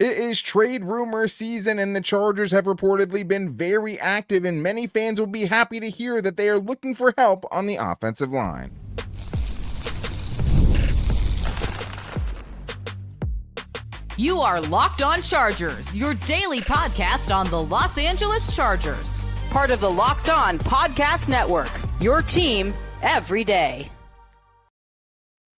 It is trade rumor season, and the Chargers have reportedly been very active, and many fans will be happy to hear that they are looking for help on the offensive line. You are Locked On Chargers, your daily podcast on the Los Angeles Chargers. Part of the Locked On Podcast Network, your team every day.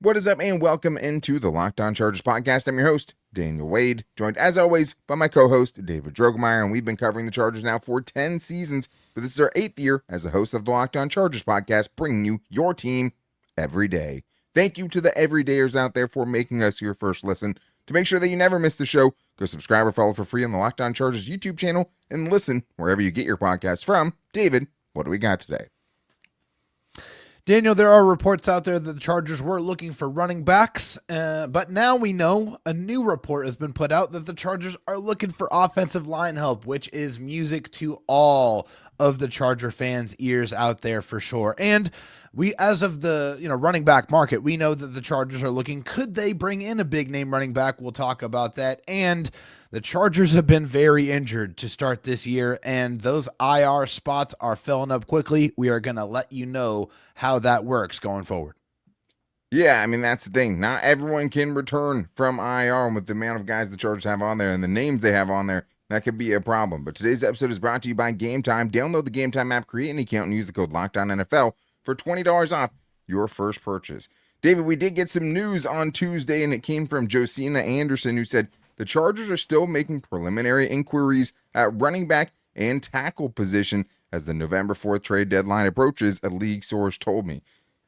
What is up, and welcome into the Locked On Chargers podcast. I'm your host, Daniel Wade, joined as always by my co-host, David Droegemeier, and we've been covering the Chargers now for 10 seasons, but this is our 8th year as the host of the Locked On Chargers podcast, bringing you your team every day. Thank you to the everydayers out there for making us your first listen. To make sure that you never miss the show, go subscribe or follow for free on the Locked On Chargers YouTube channel and listen wherever you get your podcasts from. David, what do we got today? Daniel, there are reports out there that the Chargers were looking for running backs, but now we know a new report has been put out that the Chargers are looking for offensive line help, which is music to all of the Charger fans' ears out there for sure. And we, as of the running back market, we know that the Chargers are looking. Could they bring in a big name running back? We'll talk about that. And the Chargers have been very injured to start this year, and those IR spots are filling up quickly. We are going to let you know how that works going forward. Yeah, I mean, that's the thing. Not everyone can return from IR, and with the amount of guys the Chargers have on there and the names they have on there, that could be a problem. But today's episode is brought to you by Game Time. Download the Game Time app, create an account, and use the code LOCKEDONNFL for $20 off your first purchase. David, we did get some news on Tuesday, and it came from Josina Anderson, who said the Chargers are still making preliminary inquiries at running back and tackle position as the November 4th trade deadline approaches, a league source told me.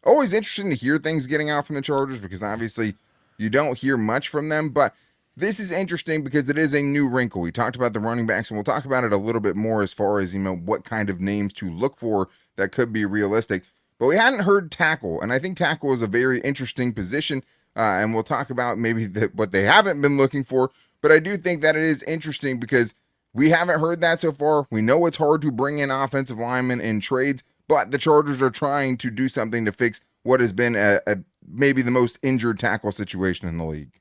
Always interesting to hear things getting out from the Chargers because obviously you don't hear much from them, but this is interesting because it is a new wrinkle. We talked about the running backs, and we'll talk about it a little bit more as far as, what kind of names to look for that could be realistic. But we hadn't heard tackle, and I think tackle is a very interesting position, and we'll talk about maybe what they haven't been looking for. But I do think that it is interesting because we haven't heard that so far. We know it's hard to bring in offensive linemen in trades, but the Chargers are trying to do something to fix what has been maybe the most injured tackle situation in the league.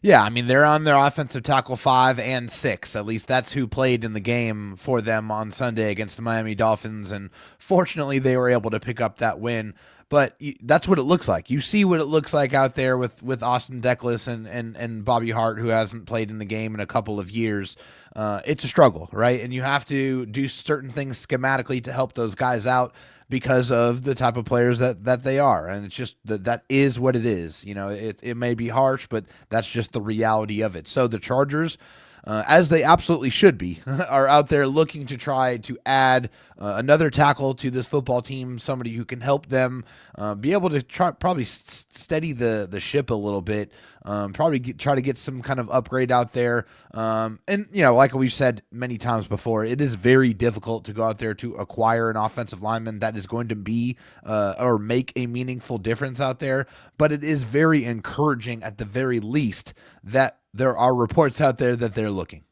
Yeah, I mean, they're on their offensive tackle 5 and 6. At least that's who played in the game for them on Sunday against the Miami Dolphins, and fortunately they were able to pick up that win. But that's what it looks like. You see what it looks like out there with Austin Decklis and Bobby Hart, who hasn't played in the game in a couple of years. It's a struggle, right? And you have to do certain things schematically to help those guys out because of the type of players that they are. And it's just that is what it is. It may be harsh, but that's just the reality of it. So the Chargers, as they absolutely should be, are out there looking to try to add another tackle to this football team, somebody who can help them be able to probably steady the ship a little bit, try to get some kind of upgrade out there. And, like we've said many times before, it is very difficult to go out there to acquire an offensive lineman that is going to be or make a meaningful difference out there. But it is very encouraging at the very least that there are reports out there that they're looking.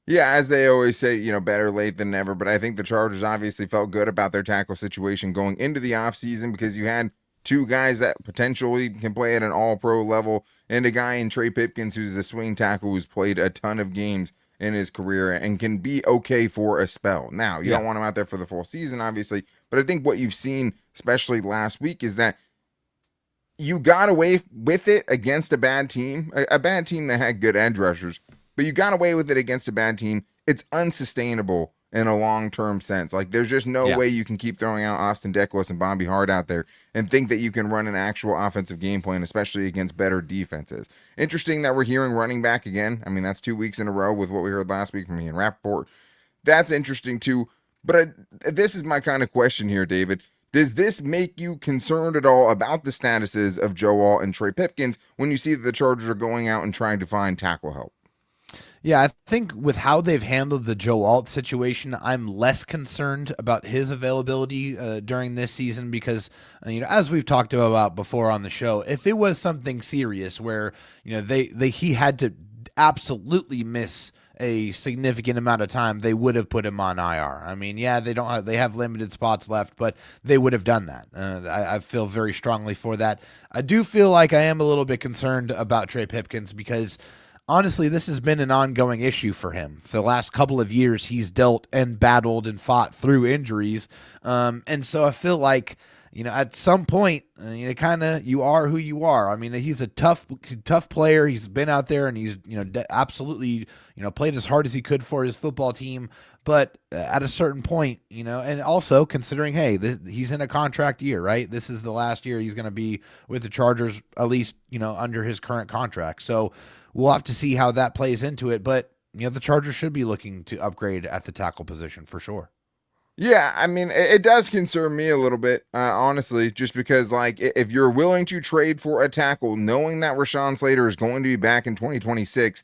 Yeah, as they always say, better late than never. But I think the Chargers obviously felt good about their tackle situation going into the offseason because you had two guys that potentially can play at an all-pro level and a guy in Trey Pipkins who's the swing tackle who's played a ton of games in his career and can be okay for a spell. Now, you don't want him out there for the full season, obviously. But I think what you've seen, especially last week, is that you got away with it against a bad team that had good edge rushers, but you got away with it against a bad team. It's unsustainable in a long-term sense. Like, there's just no way you can keep throwing out Austin Decklis and Bobby Hart out there and think that you can run an actual offensive game plan, especially against better defenses. Interesting that we're hearing running back again. I mean, that's 2 weeks in a row with what we heard last week from Ian Rappaport. That's interesting too. But this is my kind of question here, David. Does this make you concerned at all about the statuses of Joe Alt and Trey Pipkins when you see that the Chargers are going out and trying to find tackle help? Yeah, I think with how they've handled the Joe Alt situation, I'm less concerned about his availability during this season because, as we've talked about before on the show, if it was something serious where, he had to absolutely miss a significant amount of time, they would have put him on IR. I mean, they have limited spots left, but they would have done that. I feel very strongly for that. I do feel like I am a little bit concerned about Trey Pipkins because honestly, this has been an ongoing issue for him. For the last couple of years, he's dealt and battled and fought through injuries. And so I feel like, at some point, you are who you are. I mean, he's a tough player. He's been out there and he's, absolutely, played as hard as he could for his football team. But at a certain point, and also considering, hey, he's in a contract year, right? This is the last year he's going to be with the Chargers, at least, under his current contract. So we'll have to see how that plays into it. But, the Chargers should be looking to upgrade at the tackle position for sure. Yeah, I mean, it does concern me a little bit, honestly, just because, like, if you're willing to trade for a tackle, knowing that Rashawn Slater is going to be back in 2026,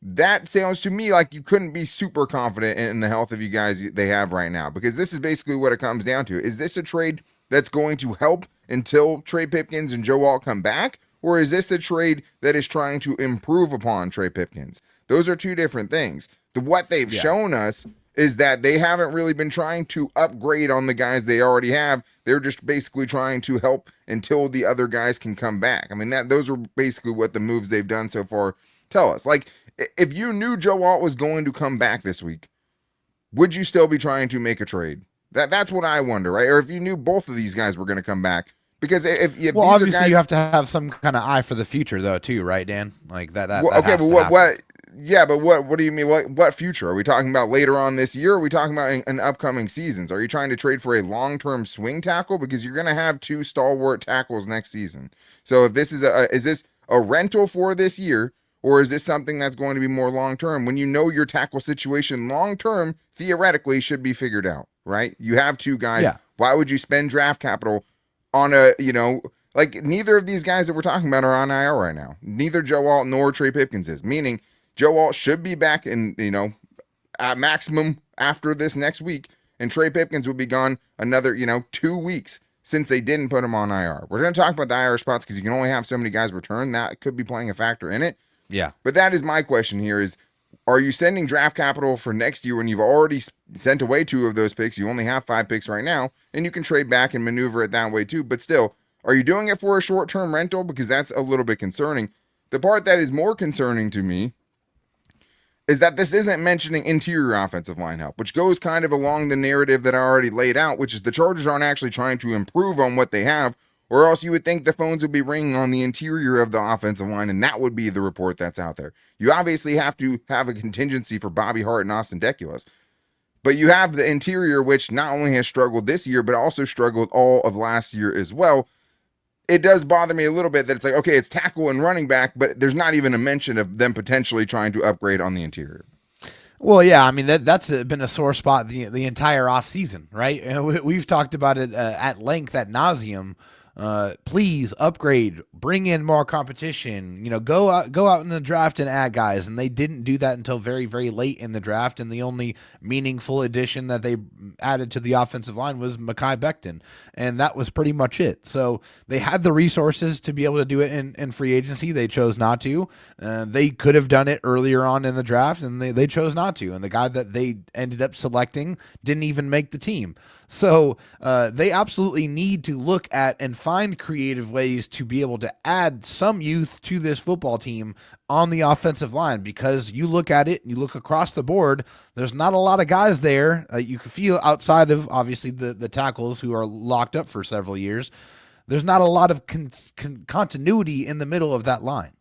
that sounds to me like you couldn't be super confident in the health of you guys they have right now, because this is basically what it comes down to. Is this a trade that's going to help until Trey Pipkins and Joe Alt come back, or is this a trade that is trying to improve upon Trey Pipkins? Those are two different things. What they've shown us is that they haven't really been trying to upgrade on the guys they already have. They're just basically trying to help until the other guys can come back. I mean, those are basically what the moves they've done so far tell us. Like, if you knew Joe Alt was going to come back this week, would you still be trying to make a trade? That's what I wonder, right? Or if you knew both of these guys were going to come back. Because if well, obviously you have to have some kind of eye for the future, though, too, right, Dan? Like that. Well, okay, but what? Yeah, but what do you mean? What future? Are we talking about later on this year? Or are we talking about in upcoming seasons? Are you trying to trade for a long-term swing tackle? Because you're going to have two stalwart tackles next season. So if this is this a rental for this year, or is this something that's going to be more long-term? When you know your tackle situation long-term, theoretically should be figured out, right? You have two guys. Yeah. Why would you spend draft capital on like neither of these guys that we're talking about are on IR right now. Neither Joe Alt nor Trey Pipkins is, meaning Joe Alt should be back in, at maximum after this next week, and Trey Pipkins will be gone another, 2 weeks since they didn't put him on IR. We're going to talk about the IR spots because you can only have so many guys return. That could be playing a factor in it. Yeah. But that is my question here is, are you sending draft capital for next year when you've already sent away 2 of those picks? You only have 5 picks right now, and you can trade back and maneuver it that way too. But still, are you doing it for a short-term rental? Because that's a little bit concerning. The part that is more concerning to me is that this isn't mentioning interior offensive line help, which goes kind of along the narrative that I already laid out, which is the Chargers aren't actually trying to improve on what they have, or else you would think the phones would be ringing on the interior of the offensive line, and that would be the report that's out there. You obviously have to have a contingency for Bobby Hart and Austin Deculus, but you have the interior, which not only has struggled this year, but also struggled all of last year as well. It does bother me a little bit that it's like, okay, it's tackle and running back, but there's not even a mention of them potentially trying to upgrade on the interior. Well, yeah, I mean, that's been a sore spot the entire offseason, right? We've talked about it at length, ad nauseum. Please upgrade, bring in more competition, go out in the draft and add guys. And they didn't do that until very, very late in the draft. And the only meaningful addition that they added to the offensive line was Mekhi Becton. And that was pretty much it. So they had the resources to be able to do it in free agency. They chose not to. They could have done it earlier on in the draft, and they chose not to. And the guy that they ended up selecting didn't even make the team. So they absolutely need to look at and find creative ways to be able to add some youth to this football team on the offensive line, because you look at it and you look across the board, there's not a lot of guys there. You can feel outside of obviously the tackles who are locked up for several years. There's not a lot of continuity in the middle of that line.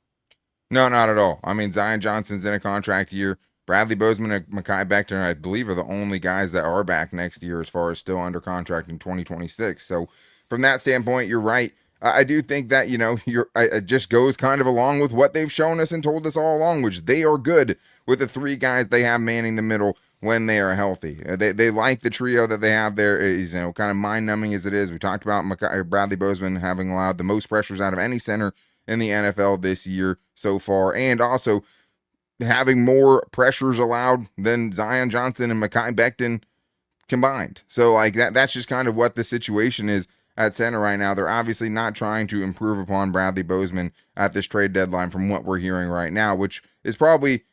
No, not at all. I mean, Zion Johnson's in a contract year. Bradley Bozeman and Mekhi Becton, I believe, are the only guys that are back next year as far as still under contract in 2026. So from that standpoint, you're right. I do think that, it just goes kind of along with what they've shown us and told us all along, which they are good with the 3 guys they have manning the middle when they are healthy. They like the trio that they have there. Is kind of mind-numbing as it is. We talked about Bradley Bozeman having allowed the most pressures out of any center in the NFL this year so far, and also having more pressures allowed than Zion Johnson and Mekhi Becton combined. So like that's just kind of what the situation is at center right now. They're obviously not trying to improve upon Bradley Bozeman at this trade deadline from what we're hearing right now, which is probably,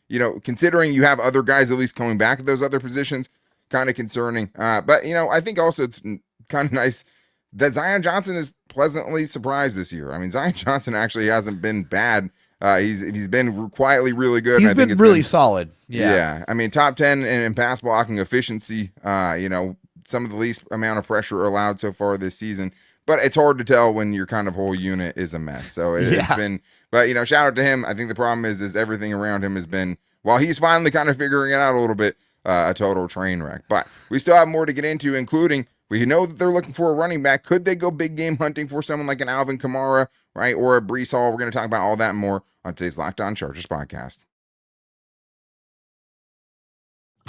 considering you have other guys at least coming back at those other positions, kind of concerning. But I think also it's kind of nice that Zion Johnson is pleasantly surprised this year. I mean, Zion Johnson actually hasn't been bad He's been quietly really good. He's and I think been it's really solid. Yeah. I mean, top 10 in pass blocking efficiency. Some of the least amount of pressure allowed so far this season. But it's hard to tell when your kind of whole unit is a mess. So it's been, but shout out to him. I think the problem is everything around him has been, while he's finally kind of figuring it out a little bit, a total train wreck. But we still have more to get into, including we know that they're looking for a running back. Could they go big game hunting for someone like an Alvin Kamara, right? Or a Breece Hall? We're going to talk about all that and more on today's Locked On Chargers podcast.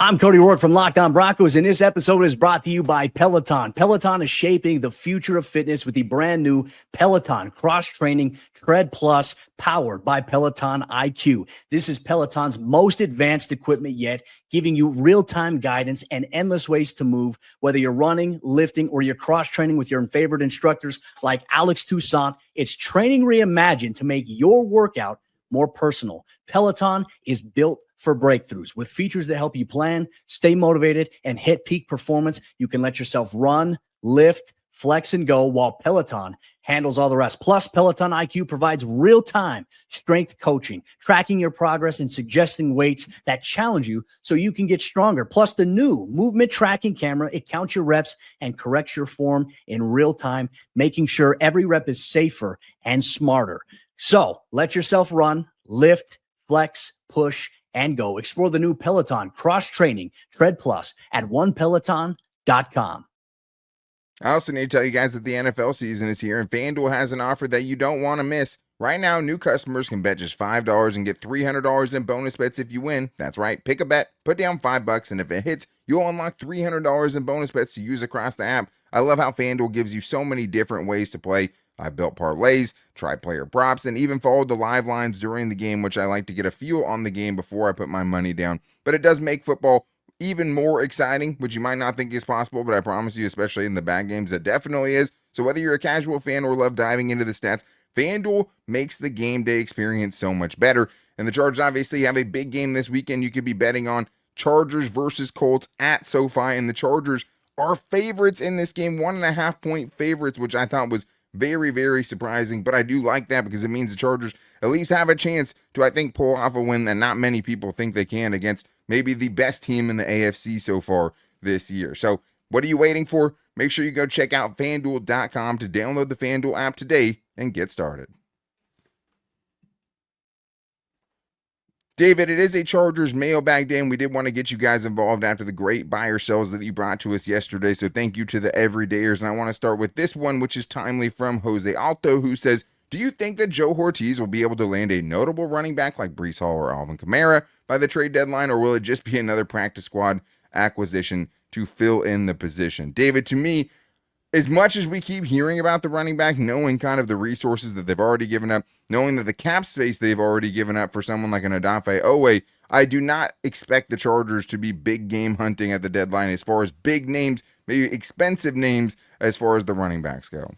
I'm Cody Rourke from Locked On Broncos, and this episode is brought to you by Peloton. Peloton is shaping the future of fitness with the brand new Peloton Cross-Training Tread Plus, powered by Peloton IQ. This is Peloton's most advanced equipment yet, giving you real-time guidance and endless ways to move, whether you're running, lifting, or you're cross-training with your favorite instructors like Alex Toussaint. It's training reimagined to make your workout more personal. Peloton is built for breakthroughs with features that help you plan, stay motivated, and hit peak performance. You can let yourself run, lift, flex, and go while Peloton handles all the rest. Plus, Peloton IQ provides real-time strength coaching, tracking your progress and suggesting weights that challenge you so you can get stronger. Plus, the new movement tracking camera, it counts your reps and corrects your form in real time, making sure every rep is safer and smarter. So let yourself run, lift, flex, push, and go. Explore the new Peloton Cross-Training Tread Plus at onepeloton.com. I also need to tell you guys that the NFL season is here, and FanDuel has an offer that you don't want to miss. Right now, new customers can bet just $5 and get $300 in bonus bets if you win. That's right. Pick a bet, put down $5, and if it hits, you'll unlock $300 in bonus bets to use across the app. I love how FanDuel gives you so many different ways to play. I built parlays, tried player props, and even followed the live lines during the game, which I like to get a feel on the game before I put my money down. But it does make football even more exciting, which you might not think is possible, but I promise you, especially in the bad games, it definitely is. So whether you're a casual fan or love diving into the stats, FanDuel makes the game day experience so much better. And the Chargers obviously have a big game this weekend. You could be betting on Chargers versus Colts at SoFi, and the Chargers are favorites in this game, 1.5-point favorites, which I thought was very, very surprising, but I do like that because it means the Chargers at least have a chance to, I think, pull off a win that not many people think they can against maybe the best team in the AFC so far this year. So what are you waiting for? Make sure you go check out FanDuel.com to download the FanDuel app today and get started. David, it is a Chargers mailbag day, and we did want to get you guys involved after the great buy or sells that you brought to us yesterday. So thank you to the everydayers. And I want to start with this one, which is timely from Jose Alto, who says, do you think that Joe Ortiz will be able to land a notable running back like Breece Hall or Alvin Kamara by the trade deadline, or will it just be another practice squad acquisition to fill in the position? David, to me, as much as we keep hearing about the running back, knowing kind of the resources that they've already given up, knowing that the cap space they've already given up for someone like an Odafe Owe, I do not expect the Chargers to be big game hunting at the deadline as far as big names, maybe expensive names as far as the running backs go.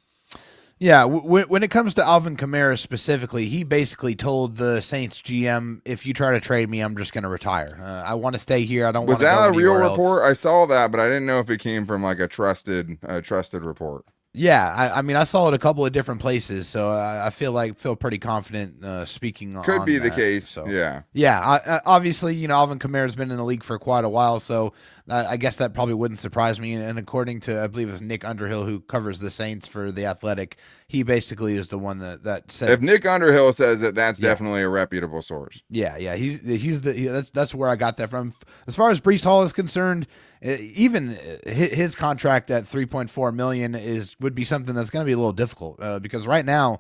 Yeah, when it comes to Alvin Kamara specifically, he basically told the Saints GM, if you try to trade me, I'm just going to retire. I want to stay here. I don't want to go anywhere else. Was that a real report? I saw that, but I didn't know if it came from like a trusted report. Yeah, I mean, I saw it a couple of different places, so I feel pretty confident speaking on Could be the case, so. Yeah. Yeah, obviously, Alvin Kamara's been in the league for quite a while, so I guess that probably wouldn't surprise me. And according to, I believe it's Nick Underhill, who covers the Saints for The Athletic, he basically is the one that said. If Nick Underhill says it, that's definitely a reputable source. Yeah, that's where I got that from. As far as Breece Hall is concerned, even his contract at $3.4 million would be something that's going to be a little difficult because right now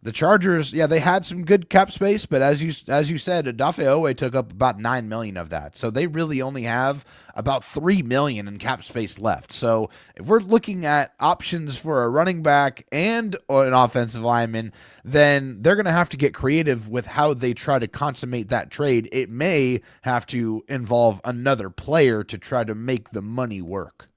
the Chargers, they had some good cap space, but as you said, Odafe Owe took up about $9 million of that, so they really only have about $3 million in cap space left. So if we're looking at options for a running back and an offensive lineman, then they're going to have to get creative with how they try to consummate that trade. It may have to involve another player to try to make the money work.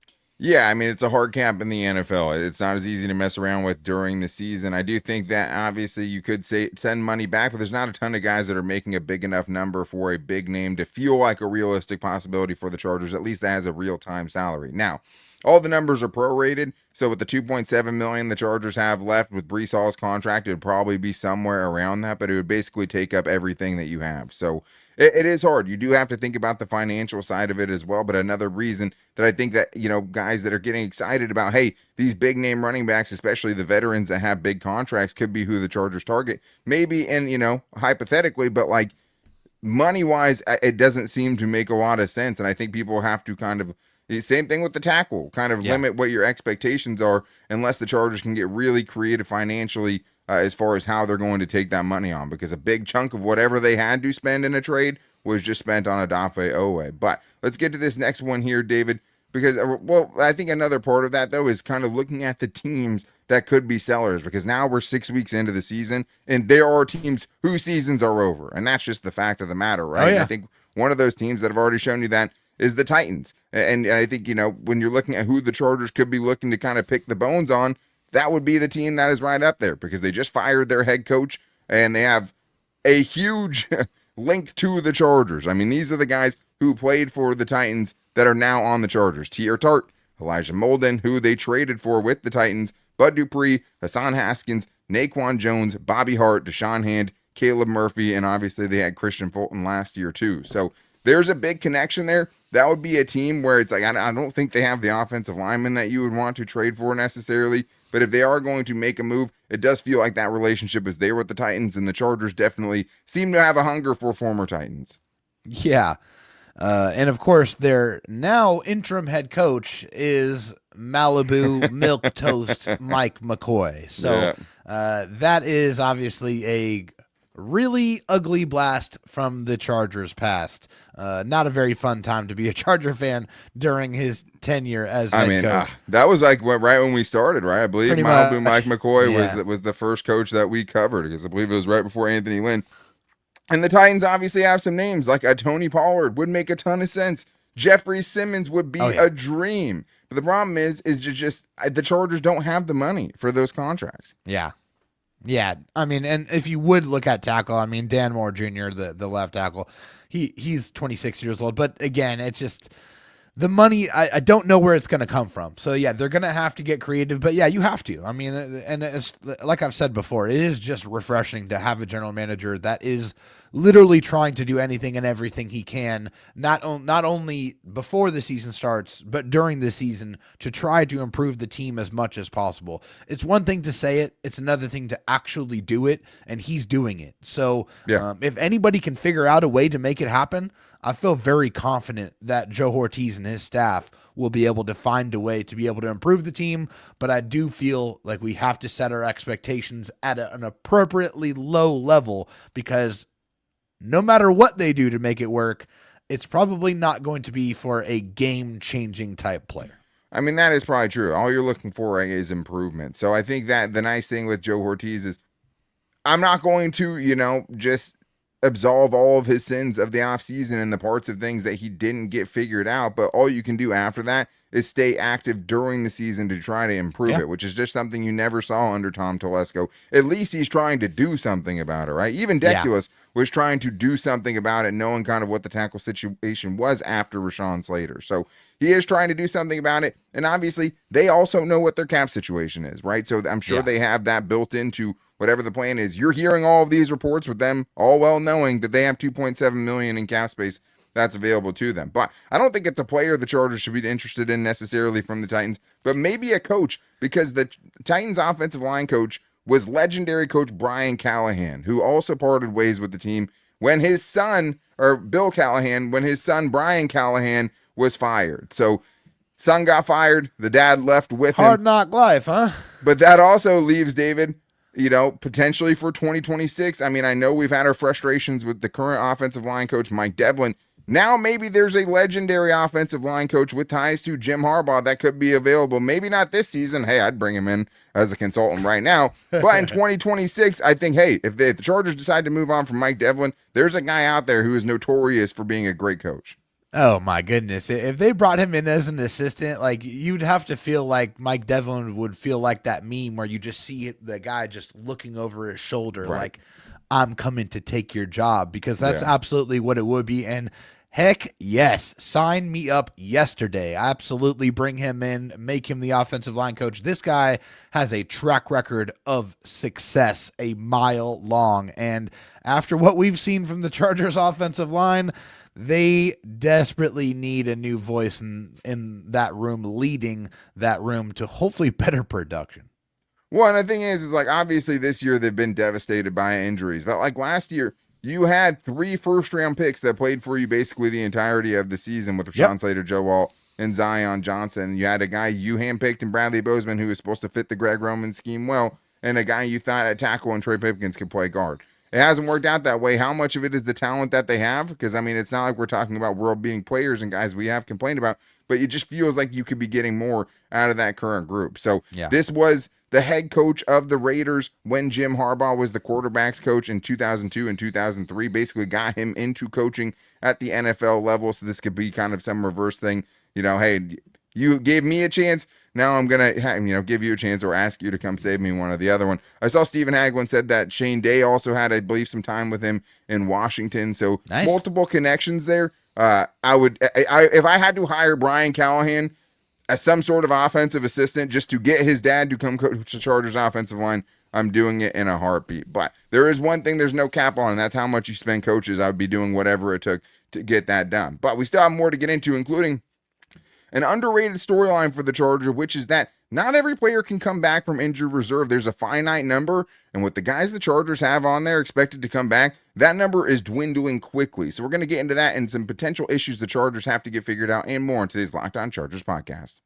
Yeah, I mean, it's a hard cap in the NFL. It's not as easy to mess around with during the season. I do think that obviously you could send money back, but there's not a ton of guys that are making a big enough number for a big name to feel like a realistic possibility for the Chargers, at least that has a real-time salary. Now, all the numbers are prorated. So with the $2.7 million the Chargers have left with Breece Hall's contract, it would probably be somewhere around that, but it would basically take up everything that you have. So it is hard. You do have to think about the financial side of it as well. But another reason that I think that, guys that are getting excited about, hey, these big name running backs, especially the veterans that have big contracts, could be who the Chargers target. Maybe, and hypothetically, but like money wise, it doesn't seem to make a lot of sense. And I think people have to kind of, same thing with the tackle, kind of limit what your expectations are, unless the Chargers can get really creative financially as far as how they're going to take that money on, because a big chunk of whatever they had to spend in a trade was just spent on Odafe Owe. But let's get to this next one here, David, because, I think another part of that, though, is kind of looking at the teams that could be sellers, because now we're 6 weeks into the season, and there are teams whose seasons are over, and that's just the fact of the matter, right? Oh, yeah. I think one of those teams that have already shown you that is the Titans. And I think, when you're looking at who the Chargers could be looking to kind of pick the bones on, that would be the team that is right up there, because they just fired their head coach and they have a huge link to the Chargers. I mean, these are the guys who played for the Titans that are now on the Chargers. Tier Tart, Elijah Molden, who they traded for with the Titans, Bud Dupree, Hassan Haskins, Naquan Jones, Bobby Hart, Deshaun Hand, Caleb Murphy, and obviously they had Christian Fulton last year too. So there's a big connection there. That would be a team where it's like, I don't think they have the offensive lineman that you would want to trade for necessarily. But if they are going to make a move, it does feel like that relationship is there with the Titans, and the Chargers definitely seem to have a hunger for former Titans. Yeah. And of course, their now interim head coach is Malibu Milk Toast Mike McCoy. So that is obviously a really ugly blast from the Chargers past. Not a very fun time to be a Charger fan during his tenure as head coach. That was like right when we started, right? I believe Pretty Malibu much. Mike McCoy was the first coach that we covered, because I believe it was right before Anthony Lynn. And the Titans obviously have some names, like a Tony Pollard would make a ton of sense. Jeffrey Simmons would be a dream. But the problem is just the Chargers don't have the money for those contracts. Yeah. Yeah. I mean, and if you would look at tackle, I mean, Dan Moore Jr., the left tackle, he's 26 years old. But again, it's just the money, I don't know where it's going to come from. So, yeah, they're going to have to get creative. But, yeah, you have to. I mean, and it's, like I've said before, it is just refreshing to have a general manager that is literally trying to do anything and everything he can, not only before the season starts, but during the season, to try to improve the team as much as possible. It's one thing to say it. It's another thing to actually do it, and he's doing it. So if anybody can figure out a way to make it happen, I feel very confident that Joe Ortiz and his staff will be able to find a way to be able to improve the team. But I do feel like we have to set our expectations at an appropriately low level, because no matter what they do to make it work, it's probably not going to be for a game-changing type player. I mean, that is probably true. All you're looking for is improvement. So I think that the nice thing with Joe Ortiz is I'm not going to, just absolve all of his sins of the offseason and the parts of things that he didn't get figured out. But all you can do after that is stay active during the season to try to improve it, which is just something you never saw under Tom Telesco. At least he's trying to do something about it, right? Even Deculus was trying to do something about it, knowing kind of what the tackle situation was after Rashawn Slater. So he is trying to do something about it. And obviously, they also know what their cap situation is, right? So I'm sure they have that built into whatever the plan is. You're hearing all of these reports with them all well knowing that they have $2.7 million in cap space that's available to them. But I don't think it's a player the Chargers should be interested in necessarily from the Titans, but maybe a coach, because the Titans offensive line coach was legendary coach Brian Callahan, who also parted ways with the team when his son, or Bill Callahan, when his son Brian Callahan was fired. So son got fired, the dad left with him. Hard knock life, huh? But that also leaves David, potentially for 2026. I mean, I know we've had our frustrations with the current offensive line coach, Mike Devlin. Now maybe there's a legendary offensive line coach with ties to Jim Harbaugh that could be available. Maybe not this season. Hey, I'd bring him in as a consultant right now. But in 2026, I think, hey, if the Chargers decide to move on from Mike Devlin, there's a guy out there who is notorious for being a great coach. Oh my goodness. If they brought him in as an assistant, like, you'd have to feel like Mike Devlin would feel like that meme where you just see the guy just looking over his shoulder, like, I'm coming to take your job, because that's absolutely what it would be. And Heck yes. Sign me up yesterday. Absolutely bring him in, make him the offensive line coach. This guy has a track record of success a mile long. And after what we've seen from the Chargers offensive line, they desperately need a new voice in that room, leading that room to hopefully better production. Well, and the thing is like, obviously this year they've been devastated by injuries, but like last year, you had 3 first-round picks that played for you basically the entirety of the season with Rashawn Slater, Joe Alt, and Zion Johnson. You had a guy you handpicked in Bradley Bozeman who was supposed to fit the Greg Roman scheme well, and a guy you thought at tackle and Trey Pipkins could play guard. It hasn't worked out that way. How much of it is the talent that they have? Because, I mean, it's not like we're talking about world-beating players and guys we have complained about, but it just feels like you could be getting more out of that current group. So This was the head coach of the Raiders when Jim Harbaugh was the quarterback's coach in 2002 and 2003, basically got him into coaching at the NFL level. So this could be kind of some reverse thing. You know, hey, you gave me a chance. Now I'm going to, give you a chance or ask you to come save me, one or the other one. I saw Stephen Haglund said that Shane Day also had, I believe, some time with him in Washington. So multiple connections there. If I had to hire Brian Callahan as some sort of offensive assistant just to get his dad to come coach the Chargers offensive line, I'm doing it in a heartbeat. But there is one thing there's no cap on, and that's how much you spend coaches. I would be doing whatever it took to get that done. But we still have more to get into, including an underrated storyline for the Chargers, which is that not every player can come back from injured reserve. There's a finite number, and with the guys the Chargers have on there expected to come back, that number is dwindling quickly. So we're going to get into that and some potential issues the Chargers have to get figured out and more in today's Locked On Chargers podcast.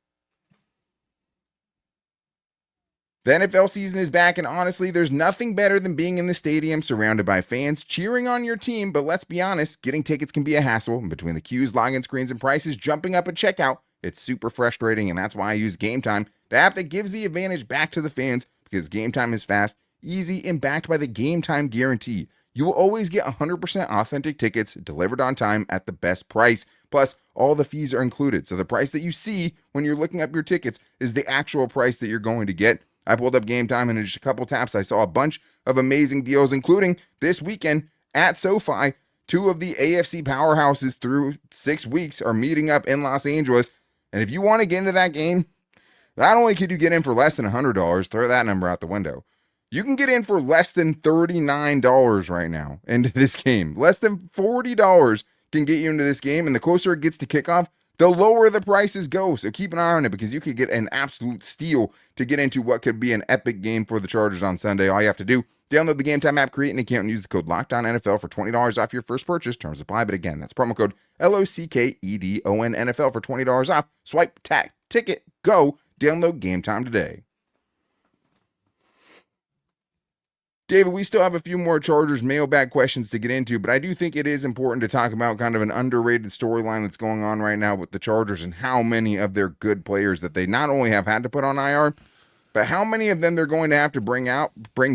The NFL season is back, and honestly, there's nothing better than being in the stadium surrounded by fans cheering on your team, but let's be honest, getting tickets can be a hassle, and between the queues, login screens, and prices jumping up at checkout, it's super frustrating, and that's why I use Game Time, the app that gives the advantage back to the fans, because Game Time is fast, easy, and backed by the Game Time guarantee. You will always get 100% authentic tickets delivered on time at the best price. Plus, all the fees are included, so the price that you see when you're looking up your tickets is the actual price that you're going to get. I pulled up Game Time, and in just a couple taps, I saw a bunch of amazing deals, including this weekend at SoFi. 2 of the AFC powerhouses through 6 weeks are meeting up in Los Angeles. And if you want to get into that game, not only could you get in for less than $100, throw that number out the window, you can get in for less than $39 right now into this game. Less than $40 can get you into this game, and the closer it gets to kickoff, the lower the prices go. So keep an eye on it, because you could get an absolute steal to get into what could be an epic game for the Chargers on Sunday. All you have to do, download the Game Time app, create an account, and use the code LOCKEDONNFL for $20 off your first purchase. Terms apply, but again, that's promo code LOCKEDONNFL for $20 off. Swipe, tap, ticket, go. Download Game Time today. David, we still have a few more Chargers mailbag questions to get into, but I do think it is important to talk about kind of an underrated storyline that's going on right now with the Chargers and how many of their good players that they not only have had to put on IR, but how many of them they're going to have to bring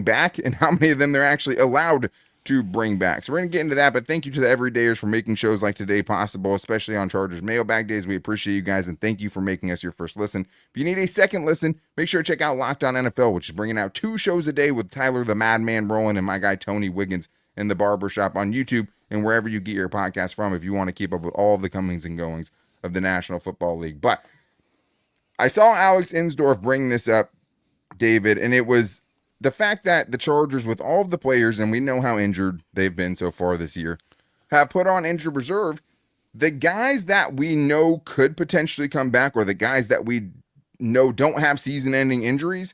back, and how many of them they're actually allowed to bring back. So we're going to get into that, but thank you to the everydayers for making shows like today possible, especially on Chargers Mailbag Days. We appreciate you guys, and thank you for making us your first listen. If you need a second listen, make sure to check out Locked On NFL, which is bringing out 2 shows a day with Tyler the Madman Rowland and my guy Tony Wiggins in the barbershop on YouTube and wherever you get your podcast from if you want to keep up with all of the comings and goings of the National Football League. But I saw Alex Insdorf bring this up, David, and it was the fact that the Chargers, with all of the players, and we know how injured they've been so far this year, have put on injured reserve. The guys that we know could potentially come back, or the guys that we know don't have season-ending injuries,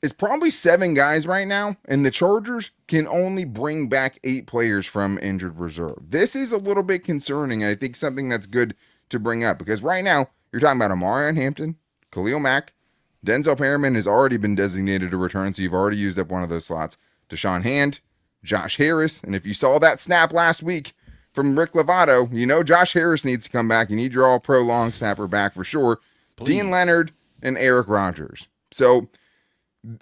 is probably 7 guys right now, and the Chargers can only bring back 8 players from injured reserve. This is a little bit concerning, and I think something that's good to bring up, because right now, you're talking about Amarian Hampton, Khalil Mack, Denzel Perriman has already been designated to return, so you've already used up one of those slots. Deshaun Hand, Josh Harris, and if you saw that snap last week from Rick Lovato, you know Josh Harris needs to come back. You need your all-pro long snapper back for sure. Please. Dean Leonard and Eric Rogers. So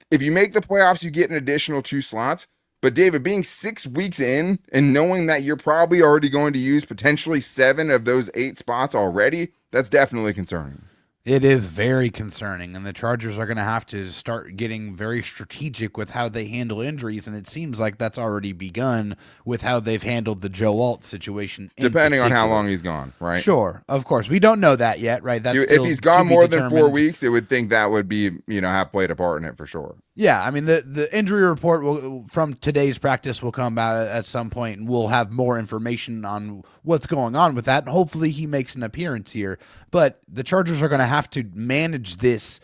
if you make the playoffs, you get an additional 2 slots. But David, being 6 weeks in and knowing that you're probably already going to use potentially 7 of those 8 spots already, that's definitely concerning. It is very concerning, and the Chargers are going to have to start getting very strategic with how they handle injuries, and it seems like that's already begun with how they've handled the Joe Alt situation. Depending on how long he's gone, right? Sure, of course. We don't know that yet, right? That's if he's gone more than 4 weeks, it would think that would be, have played a part in it for sure. Yeah, I mean, the injury report from today's practice will come out at some point, and we'll have more information on what's going on with that. And hopefully he makes an appearance here. But the Chargers are going to have to manage this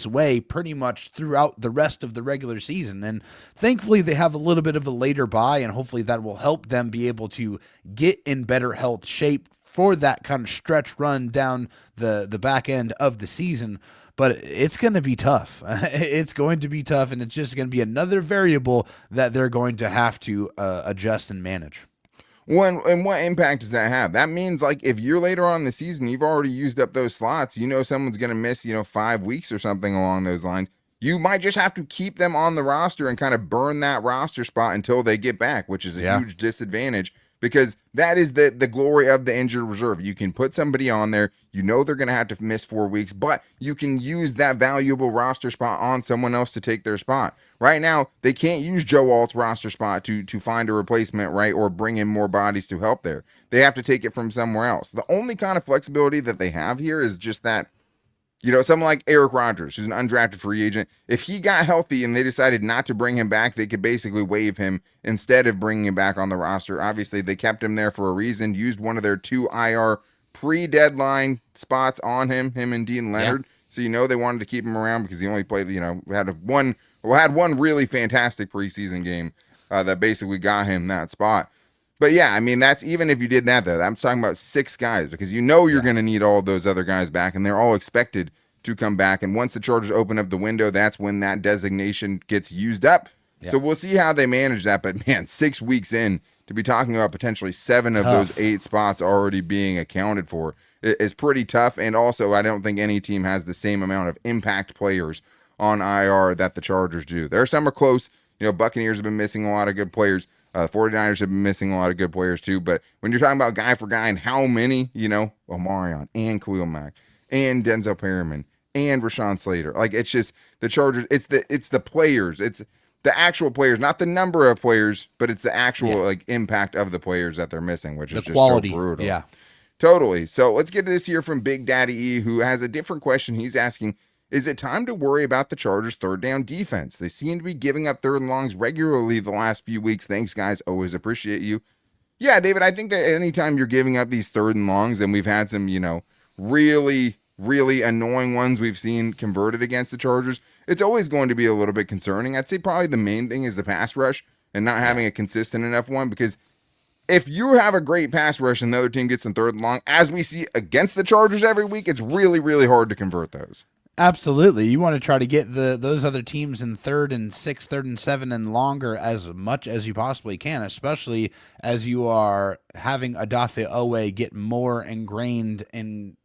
way pretty much throughout the rest of the regular season. And thankfully they have a little bit of a later bye, and hopefully that will help them be able to get in better health shape for that kind of stretch run down the back end of the season. But it's going to be tough. It's going to be tough, and it's just going to be another variable that they're going to have to adjust and manage. And what impact does that have? That means, like, if you're later on in the season, you've already used up those slots, someone's going to miss, 5 weeks or something along those lines. You might just have to keep them on the roster and kind of burn that roster spot until they get back, which is a huge disadvantage. Because that is the glory of the injured reserve. You can put somebody on there. They're going to have to miss 4 weeks, but you can use that valuable roster spot on someone else to take their spot. Right now, they can't use Joe Alt's roster spot to find a replacement, right, or bring in more bodies to help there. They have to take it from somewhere else. The only kind of flexibility that they have here is just that, someone like Eric Rodgers, who's an undrafted free agent, if he got healthy and they decided not to bring him back, they could basically waive him instead of bringing him back on the roster. Obviously, they kept him there for a reason, used one of their 2 IR pre-deadline spots on him and Dean Leonard. Yeah. So, they wanted to keep him around because he only played, had one really fantastic preseason game that basically got him that spot. But yeah, I mean, that's even if you did that, though. I'm talking about 6 guys because you're going to need all of those other guys back, and they're all expected to come back. And once the Chargers open up the window, that's when that designation gets used up. Yeah. So we'll see how they manage that. But man, 6 weeks in to be talking about potentially 7 of those 8 spots already being accounted for is pretty tough. And also, I don't think any team has the same amount of impact players on IR that the Chargers do. There are some are close. Buccaneers have been missing a lot of good players. 49ers have been missing a lot of good players too, but when you're talking about guy for guy and how many, Omarion and Khalil Mack and Denzel Perryman and Rashawn Slater, like it's just the Chargers. It's the players. It's the actual players, not the number of players, but it's the actual like impact of the players that they're missing, which is just quality. So brutal. Yeah, totally. So let's get to this here from Big Daddy E, who has a different question. He's asking, is it time to worry about the Chargers' third down defense? They seem to be giving up third and longs regularly the last few weeks. Thanks, guys. Always appreciate you. Yeah, David, I think that anytime you're giving up these third and longs, and we've had some, really, really annoying ones we've seen converted against the Chargers, it's always going to be a little bit concerning. I'd say probably the main thing is the pass rush and not having a consistent enough one, because if you have a great pass rush and the other team gets in third and long, as we see against the Chargers every week, it's really, really hard to convert those. Absolutely. You want to try to get those other teams in 3rd and 6, 3rd and 7 and longer as much as you possibly can, especially as you are having Odafe Owe get more ingrained in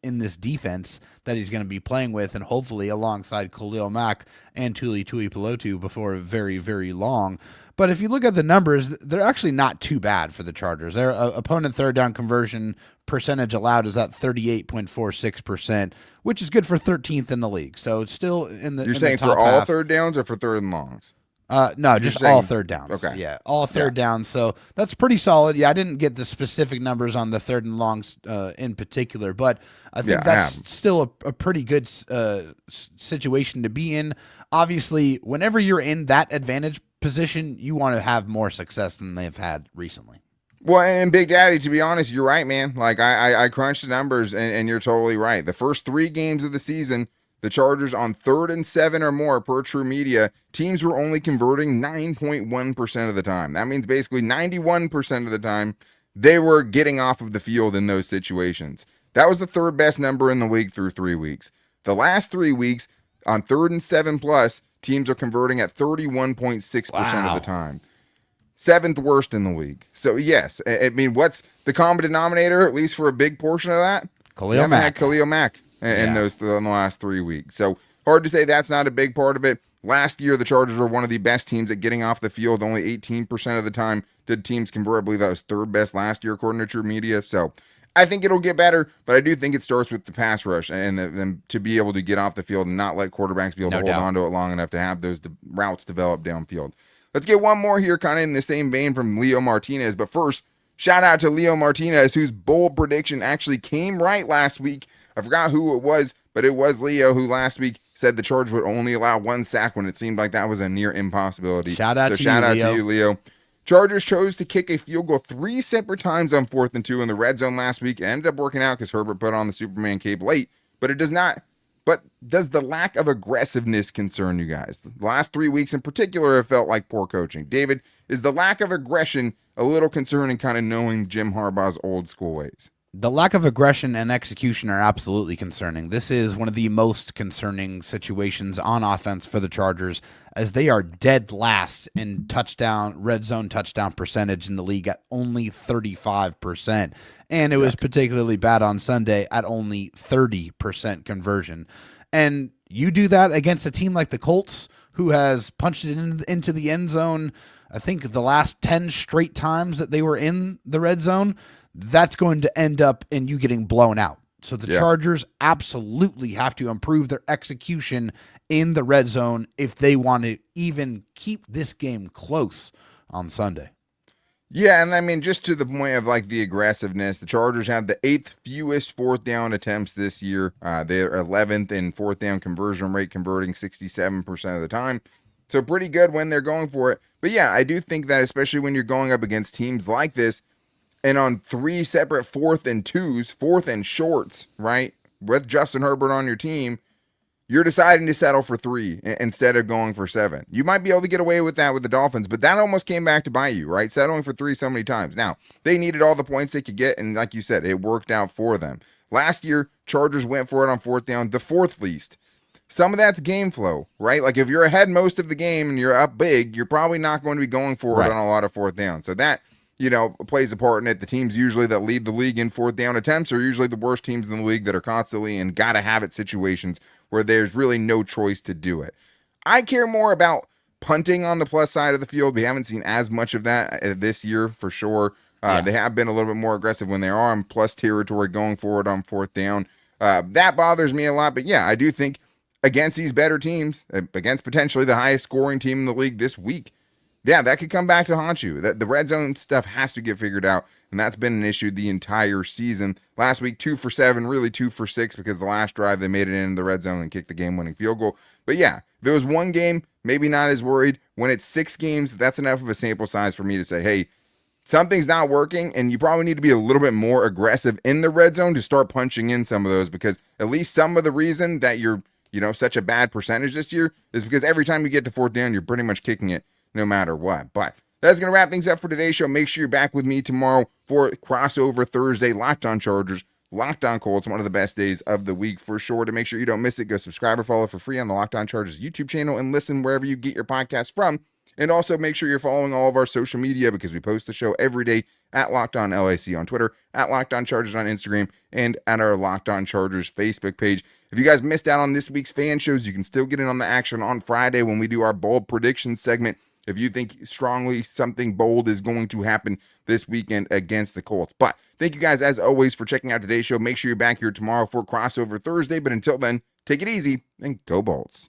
this defense that he's going to be playing with, and hopefully alongside Khalil Mack and Tuli Tuipulotu before very, very long. But if you look at the numbers, they're actually not too bad for the Chargers. Their opponent third down conversion percentage allowed is at 38.46%, which is good for 13th in the league. So it's still in the. You're saying the top for all half. Third downs or for third and longs? No, just all third downs. Okay. Yeah, all third downs. So that's pretty solid. Yeah, I didn't get the specific numbers on the third and longs in particular, but I think that's still a pretty good situation to be in. Obviously, whenever you're in that advantage position, you want to have more success than they've had recently. Well, and Big Daddy, to be honest, you're right, man. Like I crunched the numbers, and you're totally right. The first 3 games of the season, the Chargers on 3rd and 7 or more per True Media, teams were only converting 9.1% of the time. That means basically 91% of the time they were getting off of the field in those situations. That was the 3rd best number in the league through 3 weeks. The last 3 weeks on 3rd and 7 plus, teams are converting at 31.6% of the time. 7th worst in the league. So yes, I mean, what's the common denominator, at least for a big portion of that? Khalil Mack. Khalil Mack in the last 3 weeks. So hard to say that's not a big part of it. Last year, the Chargers were one of the best teams at getting off the field. Only 18% of the time did teams convert. I believe that was 3rd best last year, according to True Media. So I think it'll get better, but I do think it starts with the pass rush and them to be able to get off the field and not let quarterbacks be able to hold on to it long enough to have those routes develop downfield. Let's get one more here, kind of in the same vein from Leo Martinez. But first, shout out to Leo Martinez, whose bold prediction actually came right last week. I forgot who it was, but it was Leo who last week said the Chargers would only allow 1 sack when it seemed like that was a near impossibility. Shout out to you, Leo. Chargers chose to kick a field goal 3 separate times on 4th and 2 in the red zone last week. It ended up working out because Herbert put on the Superman cape late, but it does not. But does the lack of aggressiveness concern you guys? The last 3 weeks in particular have felt like poor coaching. David, is the lack of aggression a little concerning, kind of knowing Jim Harbaugh's old school ways? The lack of aggression and execution are absolutely concerning. This is one of the most concerning situations on offense for the Chargers, as they are dead last in red zone touchdown percentage in the league at only 35%. And it was particularly bad on Sunday at only 30% conversion. And you do that against a team like the Colts, who has punched it into the end zone, I think the last 10 straight times that they were in the red zone. That's going to end up in you getting blown out. So the Chargers absolutely have to improve their execution in the red zone if they want to even keep this game close on Sunday. Yeah, and I mean, just to the point of like the aggressiveness, the Chargers have the 8th fewest 4th down attempts this year. They're 11th in 4th down conversion rate, converting 67% of the time. So pretty good when they're going for it. But yeah, I do think that especially when you're going up against teams like this, and on 3 separate 4th and 2s, 4th and shorts, right, with Justin Herbert on your team, you're deciding to settle for 3 instead of going for 7. You might be able to get away with that with the Dolphins, but that almost came back to bite you, right? Settling for 3 so many times. Now, they needed all the points they could get, and like you said, it worked out for them. Last year, Chargers went for it on 4th down, the 4th least. Some of that's game flow, right? Like if you're ahead most of the game and you're up big, you're probably not going to be going for it on a lot of 4th down. So that, plays a part in it. The teams usually that lead the league in 4th down attempts are usually the worst teams in the league that are constantly in gotta have it situations where there's really no choice to do it. I care more about punting on the plus side of the field. We haven't seen as much of that this year for sure. They have been a little bit more aggressive when they are in plus territory going forward on 4th down. That bothers me a lot, but yeah, I do think against these better teams, against potentially the highest scoring team in the league this week, yeah, that could come back to haunt you. The red zone stuff has to get figured out, and that's been an issue the entire season. Last week, 2 for 7, really 2 for 6, because the last drive they made it into the red zone and kicked the game-winning field goal. But yeah, if it was 1 game, maybe not as worried. When it's 6 games, that's enough of a sample size for me to say, hey, something's not working, and you probably need to be a little bit more aggressive in the red zone to start punching in some of those, because at least some of the reason that you're, such a bad percentage this year is because every time you get to 4th down, you're pretty much kicking it no matter what. But that's going to wrap things up for today's show. Make sure you're back with me tomorrow for Crossover Thursday. Locked on Chargers, Locked on Colts, one of the best days of the week for sure. To make sure you don't miss it, go subscribe or follow for free on the Locked on Chargers YouTube channel and listen wherever you get your podcast from. And also make sure you're following all of our social media, because we post the show every day at Locked On LAC on Twitter, at Locked On Chargers on Instagram, and at our Locked On Chargers Facebook page. If you guys missed out on this week's fan shows, you can still get in on the action on Friday when we do our bold prediction segment. If you think strongly something bold is going to happen this weekend against the Colts. But thank you guys, as always, for checking out today's show. Make sure you're back here tomorrow for Crossover Thursday. But until then, take it easy and go Bolts.